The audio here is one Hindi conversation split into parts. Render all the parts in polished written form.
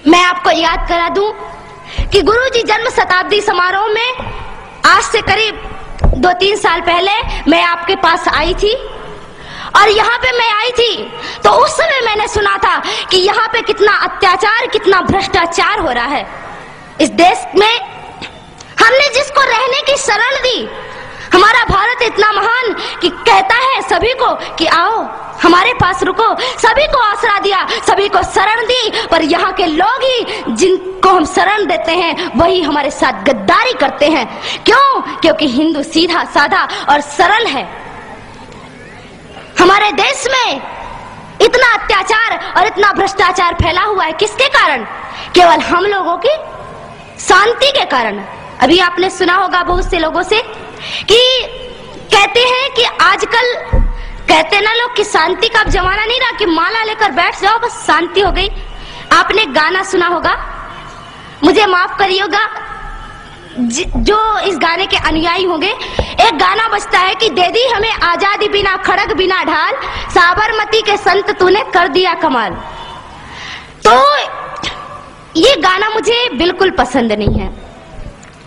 मैं आपको याद करा दूं कि गुरुजी जन्म शताब्दी समारोह में आज से करीब 2-3 साल पहले मैं आपके पास आई थी और यहाँ पे मैं आई थी तो उस समय मैंने सुना था कि यहाँ पे कितना अत्याचार, कितना भ्रष्टाचार हो रहा है इस देश में। हमने जिसको रहने की शरण दी, हमारा भारत इतना महान कि कहता है सभी को कि आओ हमारे पास रुको, सभी को आसरा दिया, सभी को शरण दी, पर यहाँ के लोग ही जिनको हम शरण देते हैं वही हमारे साथ गद्दारी करते हैं। क्यों? क्योंकि हिंदू सीधा साधा और सरल है। हमारे देश में इतना अत्याचार और इतना भ्रष्टाचार फैला हुआ है, किसके कारण? केवल हम लोगों की शांति के कारण। अभी आपने सुना होगा बहुत से लोगों से कि कहते हैं कि आजकल कहते ना लोग कि शांति का अब जमाना नहीं रहा कि माला लेकर बैठ जाओ बस शांति हो गई। आपने गाना सुना होगा, मुझे माफ करिएगा जो इस गाने के अनुयायी होंगे, एक गाना बजता है कि दे दी हमें आजादी बिना खड़ग बिना ढाल, साबरमती के संत तूने कर दिया कमाल। तो ये गाना मुझे बिल्कुल पसंद नहीं है,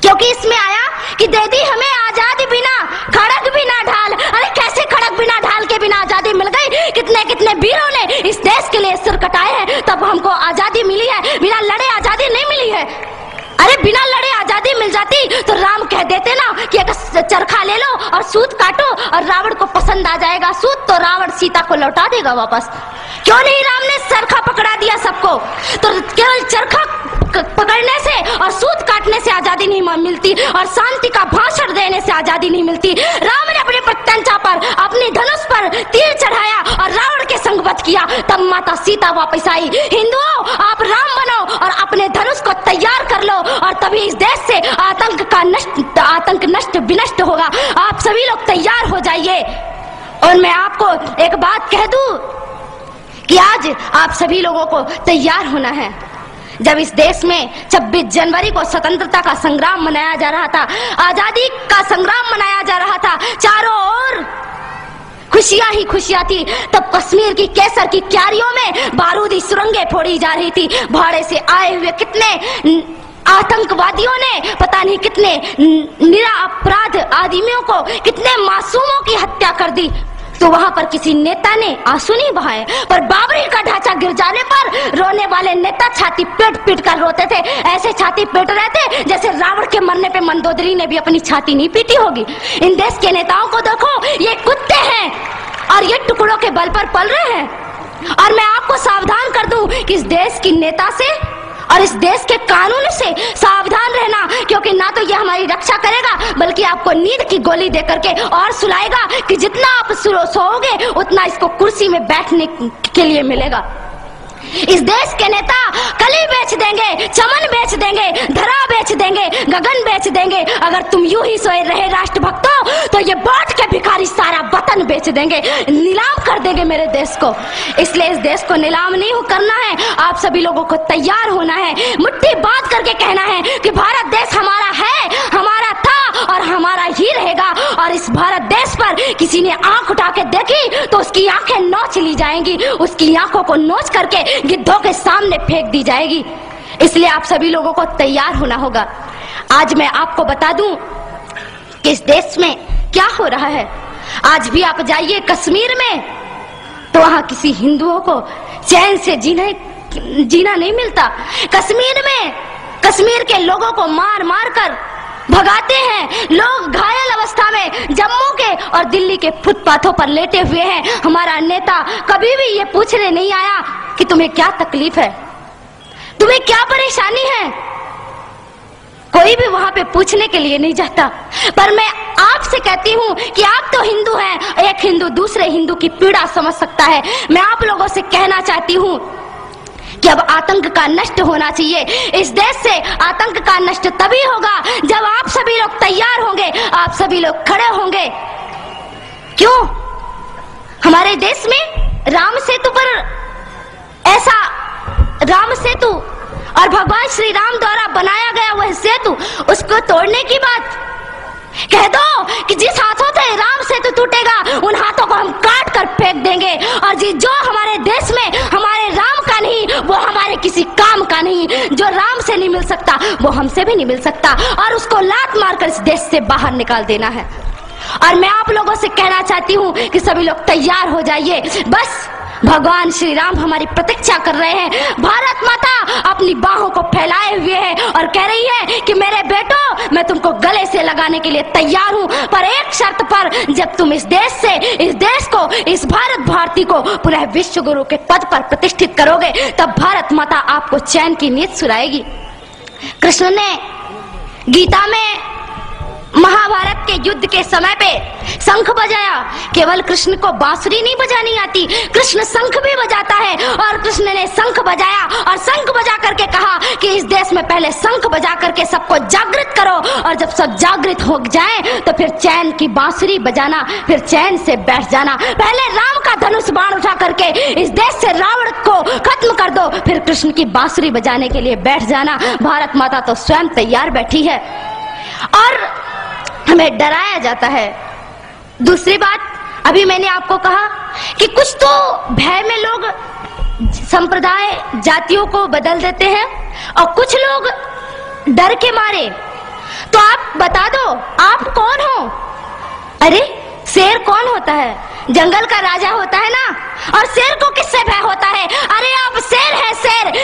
क्योंकि इसमें आया कि दे दी हमें आजादी बिना खड़ग बिना ढाल। अरे कैसे खड़ग बिना ढाल के बिना आजादी मिल गई? कितने कितने वीरों ने इस देश के लिए सिर कटाए हैं तब हमको आजादी मिली है, बिना लड़े आजादी नहीं मिली है। अरे बिना लड़े आजादी मिल जाती तो राम कह देते ना कि एक चरखा ले लो और सूत काटो और रावण को पसंद आ जाएगा सूत तो रावण सीता को लौटा देगा वापस। क्यों नहीं राम ने चरखा पकड़ा दिया सबको? तो केवल चरखा पकड़ने से और सूत काटने से आजादी नहीं मिलती और शांति का भाषण देने से आजादी नहीं मिलती। राम ने अपने प्रत्यंचा पर अपनी धनुष पर तीर चढ़ाया और रावण के संग वध किया, तब माता सीता वापस आई। हिंदुओं, आप राम बनो और अपने धनुष को तैयार कर लो और तभी इस देश से आतंक नष्ट विनष्ट होगा। आप सभी लोग तैयार हो जाइए। और मैं आपको एक बात कह दूं कि आज आप सभी लोगों को तैयार होना है। जब इस देश में 26 जनवरी को स्वतंत्रता का संग्राम मनाया जा रहा था, आजादी का संग्राम मनाया जा रहा था, चारों ओर खुशियां ही खुशियां थी, तब कश्मीर की केसर की क्यारियों में बारूदी सुरंगें फोड़ी जा रही थी। भाड़े से आए हुए कितने आतंकवादियों ने पता नहीं कितने निरपराध आदमियों को, कितने मासूमों की हत्या कर दी। तो वहां पर किसी नेता ने आंसू नहीं बहाए, पर बाबरी का ढांचा गिर जाने पर रोने वाले नेता छाती पीट पीट कर रोते थे। ऐसे छाती पीट रहे थे जैसे रावण के मरने पे मंदोदरी ने भी अपनी छाती नहीं पीटी होगी। इन देश के नेताओं को देखो, ये कुत्ते हैं और ये टुकड़ों के बल पर पल रहे हैं। और मैं आपको सावधान कर दूं कि इस देश की नेता से और इस देश के कानून से सावधान रहना, क्योंकि ना तो ये हमारी रक्षा करेगा बल्कि आपको नींद की गोली देकर के और सुलाएगा कि जितना आप सोओगे उतना इसको कुर्सी में बैठने के लिए मिलेगा। इस देश के नेता कली बेच देंगे, चमन बेच देंगे, धरा बेच देंगे, गगन बेच देंगे। अगर तुम यूं ही सोए रहे राष्ट्रभक्तों तो ये बांट के भिखारी सारा वतन बेच देंगे, नीलाम कर देंगे मेरे देश को। इसलिए इस देश को नीलाम नहीं करना है, आप सभी लोगों को तैयार होना है, मुट्ठी बांध करके कहना है कि भारत देश हमारा है, हमारा था और हमारा ही रहेगा। और इस भारत देश पर किसी ने आंख उठा के देखी तो उसकी आंखें नोच ली जाएंगी, उसकी आंखों को नोच करके गिद्धों के सामने फेंक दी जाएगी। इसलिए आप सभी लोगों को तैयार होना होगा। आज मैं आपको बता दूं कि इस देश में क्या हो रहा है। आज भी आप जाइए कश्मीर में तो वहां किसी हिंदुओं को चैन से जीना नहीं मिलता। कश्मीर में कश्मीर के लोगों को मार मार कर भगाते हैं, लोग घायल अवस्था में जम्मू के और दिल्ली के फुटपाथों पर लेटे हुए हैं। हमारा नेता कभी भी ये पूछने नहीं आया कि तुम्हें क्या तकलीफ है, तुम्हें क्या परेशानी है, कोई भी वहां पे पूछने के लिए नहीं जाता। पर मैं आपसे कहती हूँ कि आप तो हिंदू हैं, एक हिंदू दूसरे हिंदू की पीड़ा समझ सकता है। मैं आप लोगों से कहना चाहती हूँ कि अब आतंक का नष्ट होना चाहिए। इस देश से आतंक का नष्ट तभी होगा जब आप सभी लोग तैयार होंगे, आप सभी लोग खड़े होंगे। क्यों? हमारे देश में राम सेतु पर ऐसा राम सेतु और भगवान श्री राम द्वारा बनाया गया वह सेतु, उसको तोड़ने की बात कह दो कि जिस हाथों से राम सेतु टूटेगा उन हाथों को हम काट कर फेंक देंगे। और जो हमारे देश में हमारे राम का नहीं वो हमारे किसी काम का नहीं। जो राम से नहीं मिल सकता वो हमसे भी नहीं मिल सकता, और उसको लात मारकर इस देश से बाहर निकाल देना है। और मैं आप लोगों से कहना चाहती हूँ कि सभी लोग तैयार हो जाइए। बस भगवान श्री राम हमारी प्रतीक्षा कर रहे हैं। भारत माता अपनी बाहों को फैलाए हुए है और कह रही है कि मेरे बेटो, मैं तुमको गले से लगाने के लिए तैयार हूँ, पर एक शर्त पर। जब तुम इस देश को, इस भारत भारती को पुनः विश्व गुरु के पद पर प्रतिष्ठित करोगे, तब भारत माता आपको चैन की नींद सुलाएगी। कृष्ण ने गीता में महाभारत के युद्ध के समय पे शंख बजाया। केवल कृष्ण को बांसुरी नहीं बजानी आती, कृष्ण शंख भी बजाता है। और कृष्ण ने शंख बजाया और शंख बजा करके कहा कि इस देश में पहले शंख बजा करके सबको जागृत करो, और जब सब जागृत हो जाएं तो फिर चैन की बांसुरी बजाना, फिर चैन से बैठ जाना। पहले राम का धनुष बाण उठा करके इस देश से रावण को खत्म कर दो, फिर कृष्ण की बांसुरी बजाने के लिए बैठ जाना। भारत माता तो स्वयं तैयार बैठी है और हमें डराया जाता है। दूसरी बात, अभी मैंने आपको कहा कि कुछ तो भय में लोग संप्रदाय जातियों को बदल देते हैं और कुछ लोग डर के मारे। तो आप बता दो, आप कौन हो? अरे शेर कौन होता है? जंगल का राजा होता है ना। और शेर को किससे भय होता है? अरे आप शेर है,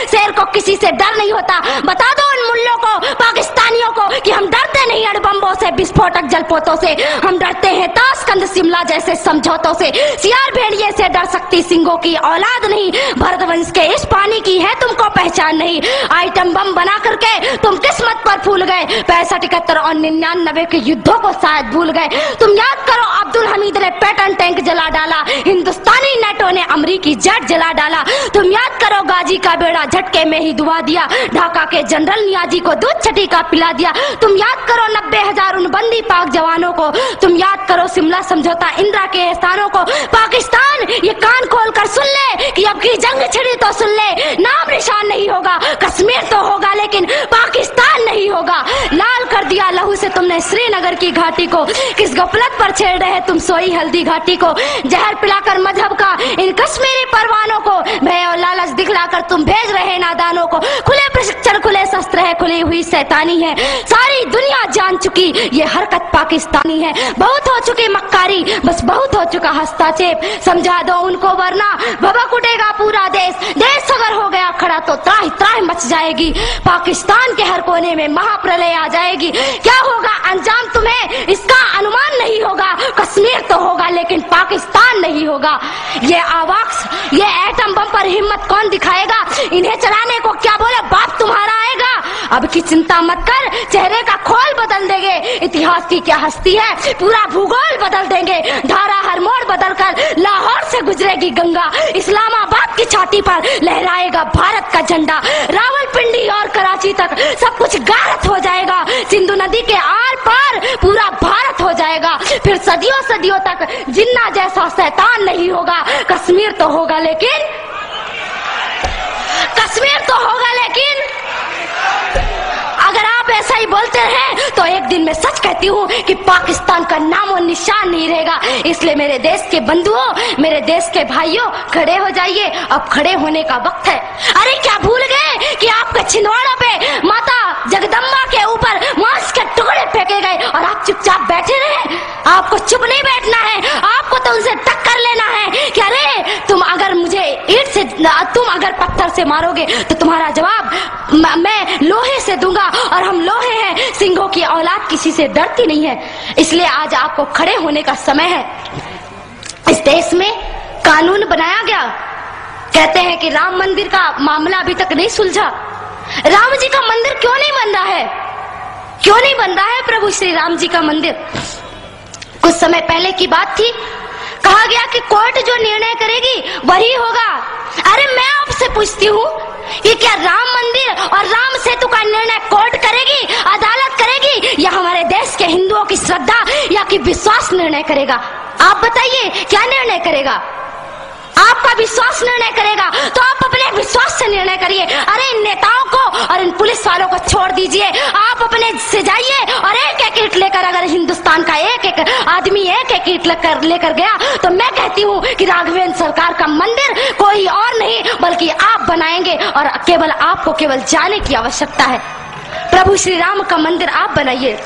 शेर को किसी से डर नहीं होता। बता दो उन मुल्लों को, पाकिस्तानियों को कि हम डरते नहीं अणुबम्बों से, विस्फोटक जलपोतों से, हम डरते हैं ताशकंद शिमला जैसे समझौतों से। सियार भेड़िए से डर सकती सिंगों की औलाद नहीं। भरतवंश के इस पानी की है तुमको पहचान नहीं। आइटम बम बना करके तुम किस्मत पर फूल गए। 65, 71 और 99 के युद्धों को शायद भूल गए। तुम याद करो, अब्दुल हमीद ने पैटर्न टैंक जला डाला, हिंदुस्तानी नेटो ने अमरीकी जेट जला डाला। तुम याद करो, गाजी का बेड़ा झटके में ही डुबा दिया। ढाका के जनरल नियाजी को दूध छठी का पिला दिया। तुम याद करो 90,000 उन बंदी पाक जवानों को। तुम याद करो शिमला समझौता, इंदिरा के एहसानों को। पाकिस्तान ये कान खोल कर सुन ले कि अब की जंग छिड़ी तो सुन ले, नाम निशान नहीं होगा। कश्मीर तो होगा लेकिन पाकिस्तान नहीं होगा। लाल कर दिया लहू से तुमने श्रीनगर की घाटी को। किस गफलत पर छेड़ रहे तुम सोई हल्दी घाटी को। जहर पिलाकर मजहब का इन कश्मीरी परवानों को, भय और लालच दिखलाकर तुम भेज रहे नादानों को। खुले प्रशिक्षण, खुले शस्त्र है, खुली हुई शैतानी है। सारी दुनिया जान चुकी ये हरकत पाकिस्तानी है। बहुत हो चुकी मक्कारी, बस बहुत हो चुका हस्तक्षेप। समझा दो उनको वरना भभक उठेगा पूरा देश। देश अगर हो गया खड़ा तो त्राहि त्राहि मच जाएगी। पाकिस्तान के हर कोने में महाप्रलय आ जाएगी। क्या होगा अंजाम तुम्हें इसका अनुमान नहीं होगा। कश्मीर तो होगा लेकिन पाकिस्तान नहीं होगा। ये आवाक्स, ये एटम बम पर हिम्मत कौन दिखाएगा? इन्हें चलाने को क्या बोले बाप तुम्हारा आएगा। अब की चिंता मत कर, चेहरे का खोल बदल देंगे। इतिहास की क्या हस्ती है, पूरा भूगोल बदल देंगे। धारा हर मोड़ बदल कर लाहौर से गुजरेगी गंगा। इस्लामाबाद की छाती पर लहराएगा भारत का झंडा। रावलपिंडी और कराची तक सब कुछ गारत हो जाएगा। सिंधु नदी के आर पार पूरा भारत हो जाएगा। फिर सदियों सदियों तक जिन्ना जैसा शैतान नहीं होगा। कश्मीर तो होगा लेकिन अगर आप ऐसा ही बोलते हैं तो एक दिन मैं सच कहती हूँ कि पाकिस्तान का नामो निशान नहीं रहेगा। इसलिए मेरे देश के बंधुओं, मेरे देश के भाइयों, खड़े हो जाइए। अब खड़े होने का वक्त है। अरे क्या भूल गए कि आपके छिंदवाड़ा पे माता जगदम्बा के ऊपर मांस के टुकड़े फेंके गए और आप चुपचाप बैठे रहे? आपको चुप नहीं बैठना है, आपको तो उनसे टक्कर लेना है कि अरे तुम अगर मुझे ईंट से, तुम अगर पत्थर से मारोगे तो तुम्हारा जवाब मैं लोहे से दूंगा। और हम लोहे हैं, सिंहों की औलाद किसी से डरती नहीं है। इसलिए आज आपको खड़े होने का समय है। इस देश में कानून बनाया गया। कहते हैं कि राम मंदिर का मामला अभी तक नहीं सुलझा। राम जी का मंदिर क्यों नहीं बन रहा है? क्यों नहीं बन रहा है प्रभु श्री राम जी का मंदिर? कुछ समय पहले की बात थी, कहा गया कि कोर्ट जो निर्णय करेगी वही होगा। अरे मैं आपसे पूछती हूँ कि क्या राम मंदिर और राम सेतु का निर्णय कोर्ट करेगी, अदालत करेगी, या हमारे देश के हिंदुओं की श्रद्धा या कि विश्वास निर्णय करेगा? आप बताइए क्या निर्णय करेगा? आपका विश्वास निर्णय करेगा तो आप अपने विश्वास से निर्णय करिए। अरे इन नेताओं को और इन पुलिस वालों को छोड़ दीजिए। आप अपने से जाइए और एक एक ईंट लेकर अगर हिंदुस्तान हिंदुस्तान का एक एक आदमी एक एक ईंट लेकर गया, तो मैं कहती हूँ कि राघवेंद्र सरकार का मंदिर कोई और नहीं बल्कि आप बनाएंगे, और केवल आपको केवल जाने की आवश्यकता है। प्रभु श्री राम का मंदिर आप बनाइए।